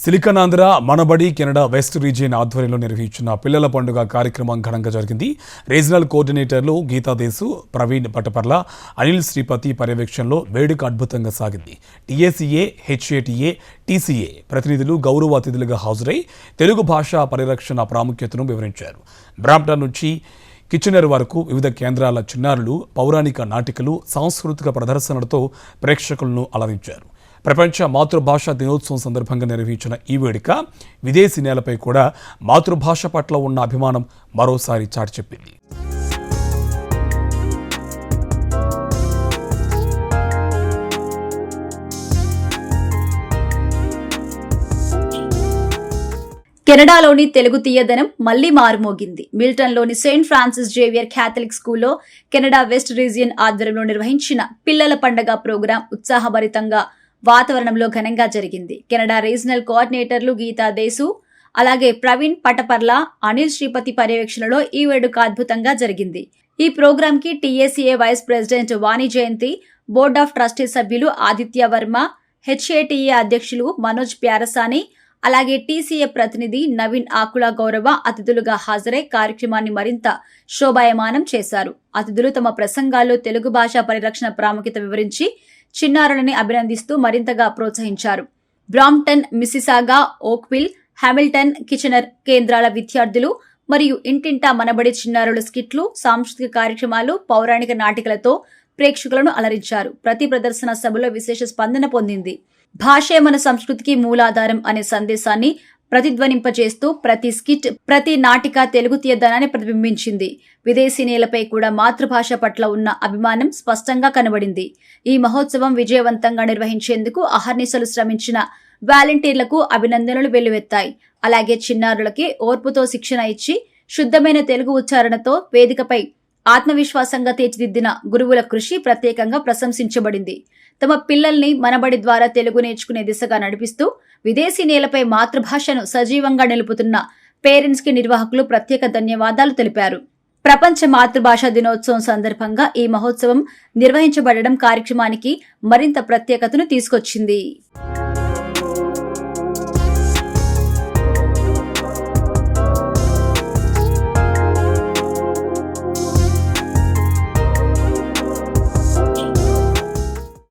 సిలికానాంధ్ర మనబడి Canada west region ఆధ్వర్యంలో నిర్వహించిన పిల్లల పండుగ కార్యక్రమం ఘనంగా జరిగింది. రీజనల్ కోఆర్డినేటర్లు గీతాదేశు, ప్రవీణ్ పటపర్ల, అనిల్ శ్రీపతి పర్యవేక్షణలో వేడుక అద్భుతంగా సాగింది. టీఏసీఏ, హెచ్ఏటీఏ, టీసీఏ ప్రతినిధులు గౌరవ అతిథులుగా హాజరై తెలుగు భాష పరిరక్షణ ప్రాముఖ్యతను వివరించారు. బ్రాంప్టన్ నుంచి కిచెనర్ వరకు వివిధ కేంద్రాల చిన్నారులు పౌరాణిక నాటికలు, సాంస్కృతిక ప్రదర్శనలతో ప్రేక్షకులను అలరించారు. ప్రపంచ మాతృభాషా దినోత్సవం సందర్భంగా నిర్వహించిన ఈ వేడుక విదేశీ నేలపై కూడా మాతృభాష పట్ల ఉన్న అభిమానం మరోసారి చాటి చెప్పింది. కెనడాలోని తెలుగు తీయదనం మళ్లీ మారుమోగింది. మిల్టన్లోని సెయింట్ ఫ్రాన్సిస్ జేవియర్ క్యాథలిక్ స్కూల్లో కెనడా వెస్ట్ రీజియన్ ఆధ్వర్యంలో నిర్వహించిన పిల్లల పండగ ప్రోగ్రాం ఉత్సాహభరితంగా వాతావరణంలో ఘనంగా జరిగింది. కెనడా రీజనల్ కోఆర్డినేటర్లు గీతాదేశు, అలాగే ప్రవీణ్ పటపర్ల, అనిల్ శ్రీపతి పర్యవేక్షణలో ఈ వేడుక అద్భుతంగా జరిగింది. ఈ ప్రోగ్రాం కి TACA vice president Vani Jayanthi, board of trustee సభ్యులు ఆదిత్య వర్మ, హెచ్ఏటీఏ అధ్యక్షులు మనోజ్ ప్యారసాని, అలాగే టీసీఏ ప్రతినిధి నవీన్ ఆకుల గౌరవ అతిథులుగా హాజరై కార్యక్రమాన్ని మరింత శోభాయమానం చేశారు. అతిథులు తమ ప్రసంగాల్లో తెలుగు భాష పరిరక్షణ ప్రాముఖ్యత వివరించి చిన్నారులని అభినందిస్తూ మరింతగా ప్రోత్సహించారు. బ్రాంప్టన్, మిసిసాగా, ఓక్విల్, హామిల్టన్, కిచెనర్ కేంద్రాల విద్యార్థులు మరియు ఇంటింటా మనబడి చిన్నారుల స్కిట్లు, సాంస్కృతిక కార్యక్రమాలు, పౌరాణిక నాటికలతో ప్రేక్షకులను అలరించారు. ప్రతి ప్రదర్శన సభలో విశేష స్పందన పొందింది. భాషే మన సంస్కృతికి మూలాధారం అనే సందేశాన్ని ప్రతిధ్వనింపజేస్తూ ప్రతి స్కిట్, ప్రతి నాటిక తెలుగు తీయదనాన్ని ప్రతిబింబించింది. విదేశీ నేలపై కూడా మాతృభాష పట్ల ఉన్న అభిమానం స్పష్టంగా కనబడింది. ఈ మహోత్సవం విజయవంతంగా నిర్వహించేందుకు అహర్నిశలు శ్రమించిన వాలంటీర్లకు అభినందనలు వెల్లువెత్తాయి. అలాగే చిన్నారులకి ఓర్పుతో శిక్షణ ఇచ్చి శుద్ధమైన తెలుగు ఉచ్చారణతో వేదికపై ఆత్మవిశ్వాసంగా తీర్చిదిద్దిన గురువుల కృషి ప్రత్యేకంగా ప్రశంసించబడింది. తమ పిల్లల్ని మనబడి ద్వారా తెలుగు నేర్చుకునే దిశగా నడిపిస్తూ విదేశీ నేలపై మాతృభాషను సజీవంగా నిలుపుతున్న పేరెంట్స్ కి నిర్వాహకులు ప్రత్యేక ధన్యవాదాలు తెలిపారు. ప్రపంచ మాతృభాషా దినోత్సవం సందర్భంగా ఈ మహోత్సవం నిర్వహించబడడం కార్యక్రమానికి మరింత ప్రత్యేకతను తీసుకొచ్చింది.